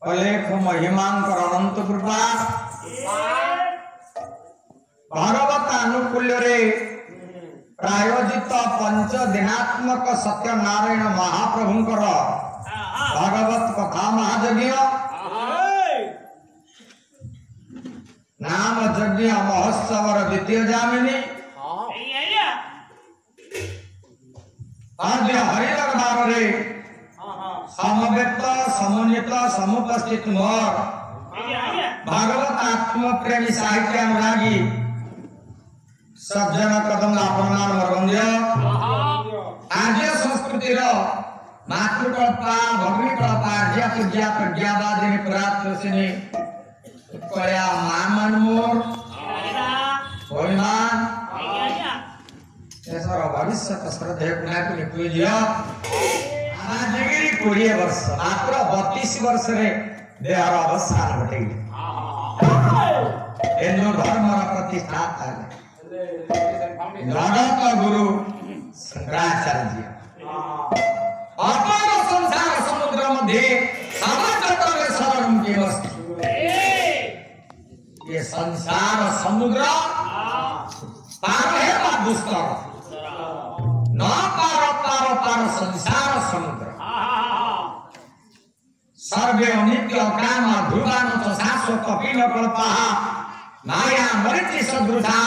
अलेख महिमांकर अनंत कृपा भागवत अनुकूल्य रे प्रायोजित पंच दिनात्मक सत्यनारायण महाप्रभुंकर भागवत कथा महायज्ञ नाम यज्ञ महोत्सव द्वितीय जामिनी आद्य हरिदरबार रे समवेत समुन्नत समुपस्थित मोर भागवत आत्म प्रेमी साहित्य अनुरागी सज्जन कदम प्रणाम वंद्य आज संस्कृत संस्कृतिर मातृकल्पा भग्निकल्पा ज्ञा प्रज्ञावादिनी परात्पसिनी कल्या मानमोर भविमान देशर भविष्य श्रद्धेय कुणाकुनी पूज्य आजगिरी 20 वर्ष मात्र 32 वर्ष रे देहर अवसान घटे हिंदू धर्म प्रतिष्ठाता जगत गुरु शंकराचार्य अपार संसार समुद्र मध्य समाजतरे शरणं केवस्ति ये संसार समुद्र पार है दुस्तर न पार पार पार संसार समुद्र सर्वे अनित्य काम ध्रुवान शाश्वत पीन कल्पा माया मरिचि सदृशा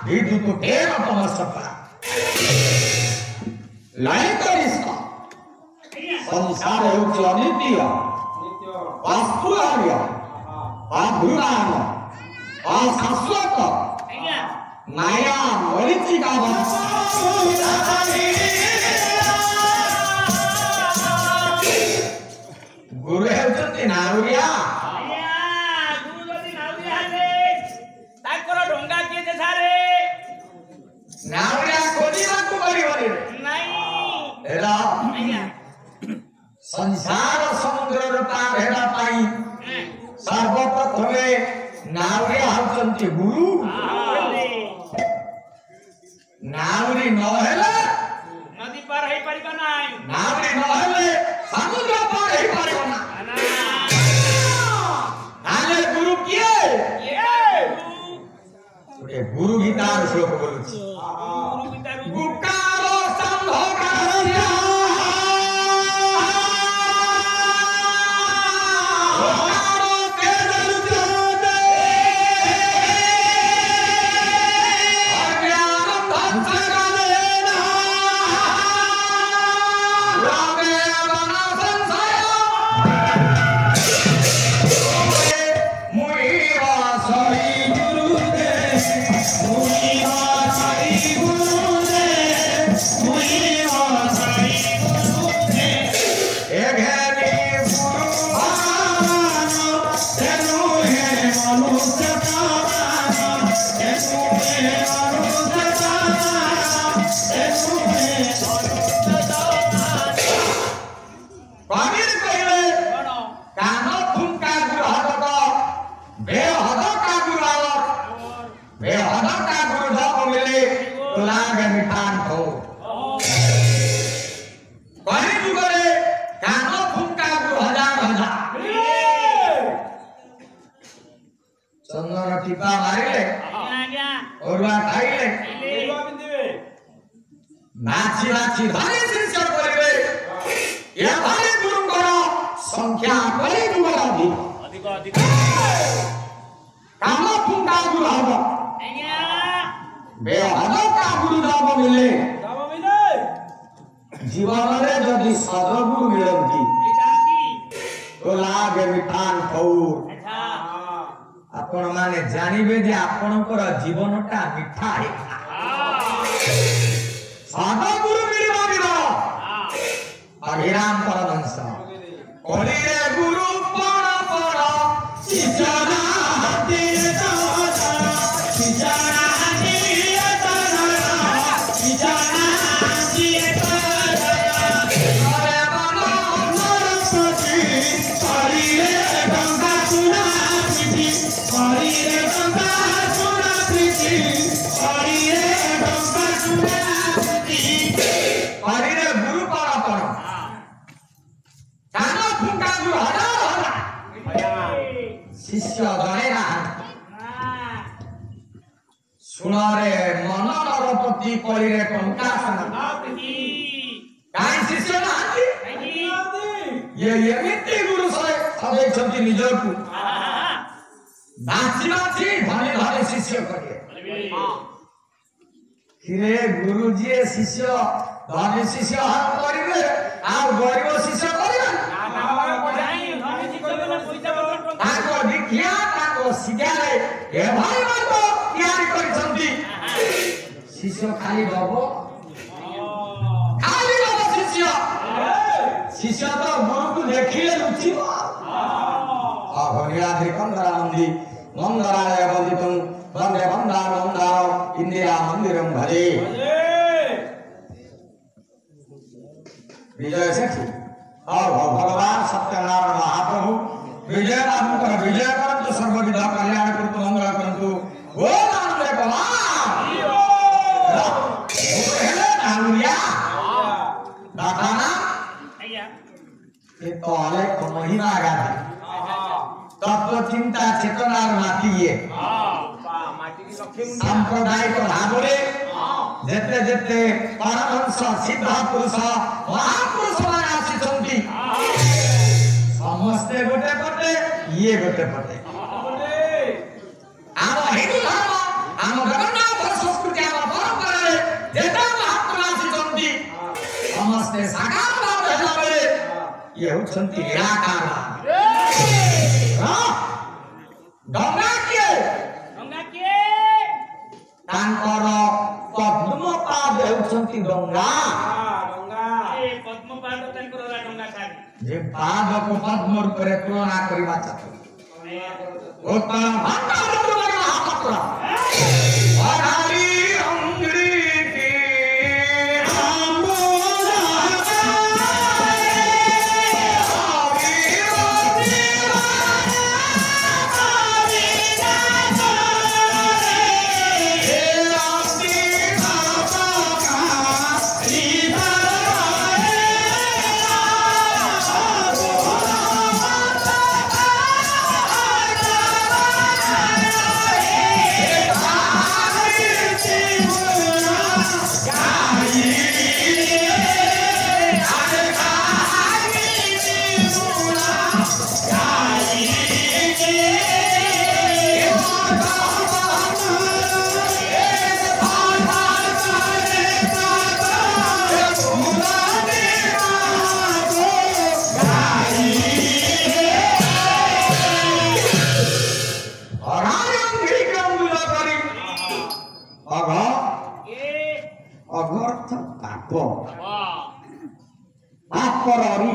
विद्युत फेर तमसपा लय करिस्क संसार ହେଉଛି अनित्य अस्तुल्य अध्रुवान अशाश्वत माया मरीचिका गुरु हेउଛନ୍ତି ନାଉରିଆ ତାଙ୍କର ଡଙ୍ଗା କିଏ ଦେଶାରେ ନାଉରିଆ ଖୋଜିବାକୁ ପଡ଼ିବନି ଏରା संसार समुद्र पार हेरा पाई सर्वप्रथमे नाउरिया होचंती गुरु नाउरी न हेले नदी पार हे परिबा नाही नाउरी न हेले समुद्र पार हे परिबा ना आले गुरु किए ये गुरु गीतार श्लोक बोलुछि गुरु गीतार गुकारो संभोगारिया चंदन टीपा मारिले ओरुआ खाइले नाची नाची धनी शिष्य करिवे या भारी गुरुଙ୍କର संख्या करी दुबर अधिक अधिक काम फुंका गुरु हब बेहद का गुरु जब मिले जीवन रे जदि सदगुरु मिलंती तो लागे मिठान खौर आपण माने जानिबे जे आपणकर जीवनटा मिठा है सदगुरु मिलबा बिना अभिराम परमहंस कोली रे गुरु पण पण शिष्यना हाते दादा शिष्यना हाते दादा शिष्यना हाते दादा अरे बनो नरपति हरि रे गंगा सुना प्रीति हरि रे गंगा सुना प्रीति हरि रे गंगा सुना प्रीति हरि रे गुरु पण पण कानो फुंका गुरु हजार हजार शिष्य गणे ना सुनारे मन नरपति कली रे टंका सुना काई शिष्य नांती ये एमिति गुरु सदै छंती निजरकु नाची नाची धनी धनी शिष्य करिए किरे गुरुजी शिष्य धनी शिष्य हाथ करिवे आ गरीब शिष्य करिवे ताको दीक्षा ताको सिद्धारे ए भाई मार्ग तैयारी करिसंती शिष्य खाली दबो शिष्य शिष्य तो गुरु को देखिले रुचि नीलाद्रि कंदरा नंदी मंदरालय वंदितुं वंदे वंदारो इंदिरा मंदिरं भजे विजय सेठी और भगवान सत्यनारायण महाप्रभु विजय बाबू कर विजय करंतु सर्वविध कल्याण करतु मंगल करंतु गोदानंद भगवान हेले नानुया दाताना ये तो आले को महिमा गाती तत्व चिंता चेतनार मातीये सांप्रदायिक भावरे जेते जेते परमहंस सिद्ध पुरुष महापुरुष मान आसीचंती समस्ते गोटे पटे ये गोटे पटे आम हिंदू धर्म आम जगन्नाथ संस्कृति आम परंपरा जेते महात्मा आसीचंती समस्ते साकार भाव हेला बेले ये होचंती निराकार गंगा किए तांकर पद्मपाद हेउछंती गंगा जे पाद को पद्म रूप रे तुलना करिबा चाहते उत्तम भंडार महापात्र अनारी अंगरी की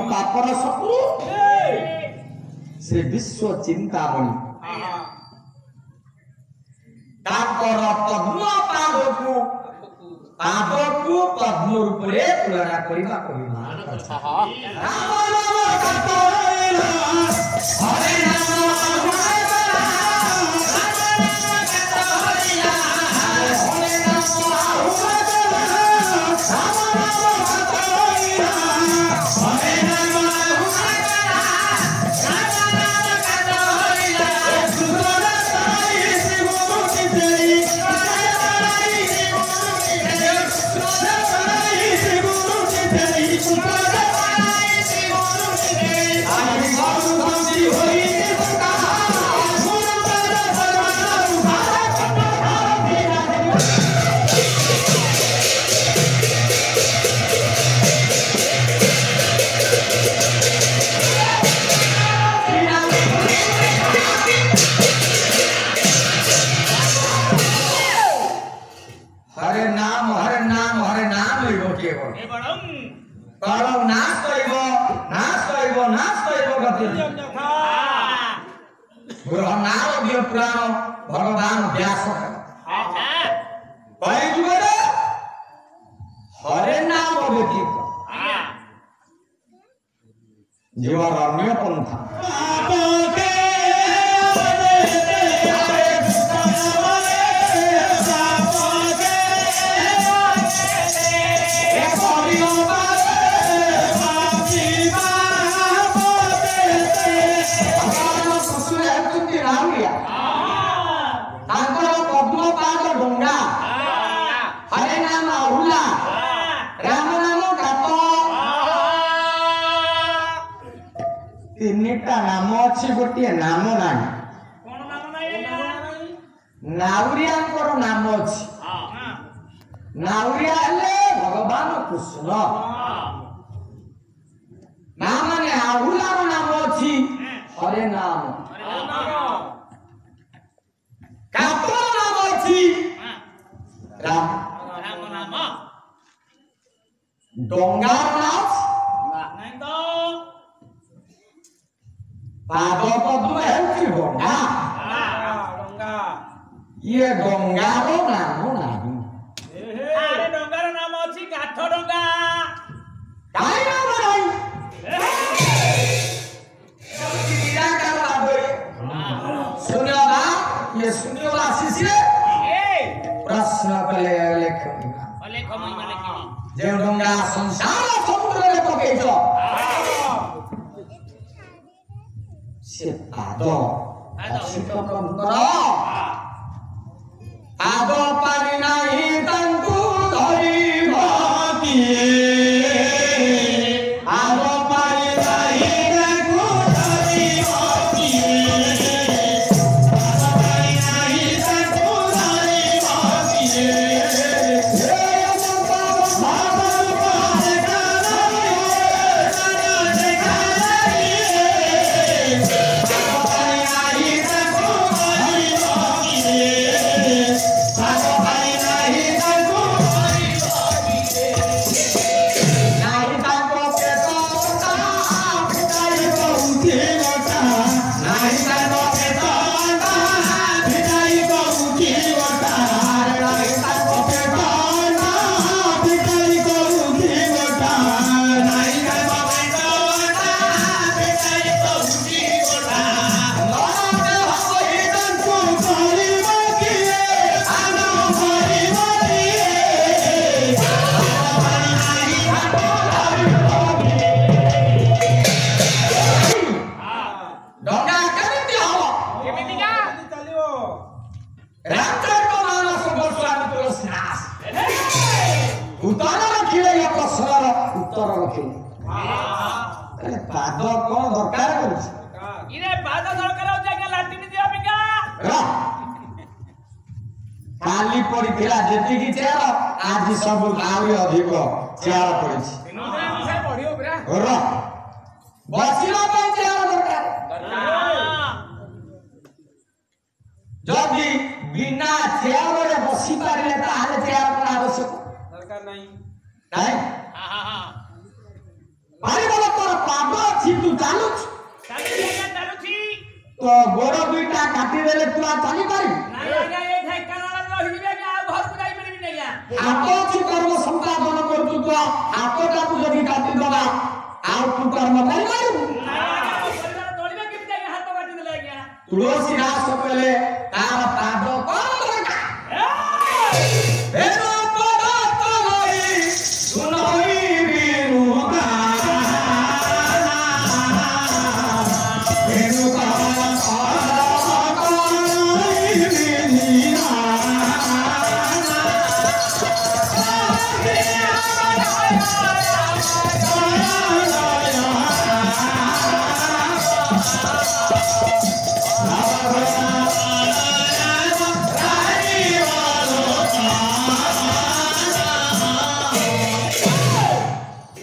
पापर शत्रु से विश्व चिंतामणि तापर पद्म पादको पद्म रूप रे तुलना करिबा कहिमा राम नाम कतैला हरे नाम पुराण भगवान व्यास हरे नाम व्यतीत जीवन अन्य पंथा नाम अच्छी गोटे नाम ना नाउरिया नाम अच्छी नाउरिया भगवान कृष्ण ना माने आहुलार नाम अच्छी हरे नाम कातर नाम अच्छी राम डंगार नाम ପାଦ ପଦ୍ମ ହେଉଛି ଗଙ୍ଗା। ଇଏ ଗଙ୍ଗାର ନାମ ନାହିଁ। ଆରେ ଡଙ୍ଗାର ନାମ ଅଛି କାଠ ଡଙ୍ଗା। କାହିଁ ନାମ ନାହିଁ? ଶୂନ୍ୟବା ଇଏ ଶୂନ୍ୟବାସୀ ସିଏ ପ୍ରଶ୍ନ କଲେ ଲେଖ ଯେଉଁ ଡଙ୍ଗା ସଂସାର ସମୁଦ୍ରରେ ପକେଇଛ ସେ ପାଦ ପାଦ ପାଣି ନାହିଁ ତାଙ୍କୁ ଧରିବ କିଏ? ପାଦ ପାଣି ନାହିଁ ତାଙ୍କୁ ଧରିବ କିଏ? ପାଦ ପାଣି ନାହିଁ ତାଙ୍କୁ ଧରିବ କିଏ? ପାଦ କଣ ଦରକାର କରୁଛି? ପାଦ ଦରକାର ହଉଛି ଆଜ୍ଞା ଲାଟିନ ଯିବା ପିକା। କାଲି ପଡିଥିଲା ଯେତିକି ଚେୟାର ଆଜି ସବୁ ଆହୁରି ଅଧିକ ଚେୟାର ପଡିଛି। ବସିବା ପାଇଁ ଚେୟାର ଦରକାର। ଯଦି ବିନା ଚେୟାରରେ ବସି ପାରିଲେ ତାହେଲେ ଚେୟାର କଣ ଆବଶ୍ୟକ ଦରକାର ନାହିଁ। ତୋର ପାଦ ଅଛି ତୁ ଚାଲୁଛୁ ତ ଗୋଡ ଦୁଇଟା କାଟିଦେଲେ ତୁ ଆଉ ଚାଲିପାରିବୁ? ହାତ ଅଛି କର୍ମ ସମ୍ପାଦନ କରୁଛୁ ତ ହାତଟାକୁ ଯଦି କାଟିଦବା ଆଉ ତୁ କର୍ମ କରିପାରିବୁ? ତୁଳସୀ ଦାସ କହିଲେ ତାର ପାଦ କଣ ଦରକାର?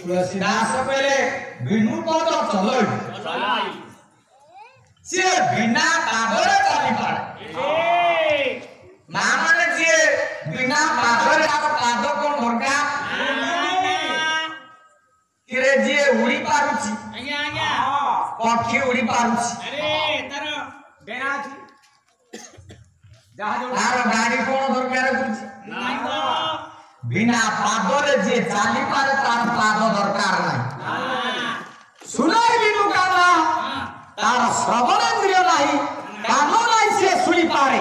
तुलसीदास कहले बिनु पद चलई से बिना पादरे चली पारे। माने जे बिना पादरे तार पाद कोन दरकार? किरे जे उड़ी पारुची पक्षी उड़ी पारुची बेना अछि तार गाड़ी कोन दरकार करछि? बिना पादरे जे चाली पारे तार पाद दरकार नाही। सुनाई बिनु काना तार श्रवणेन्द्रिय नाही कान नाही से सुनी पारे।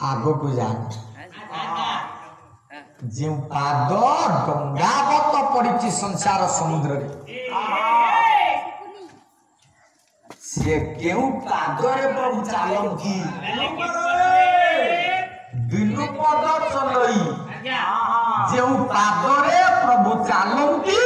आगो को जान जे पाद डंगावत पड़िछि संसार समुद्र रे से केउ पादरे प्रभु चालंती बिनु पद चलई जे पादरे प्रभु चालंती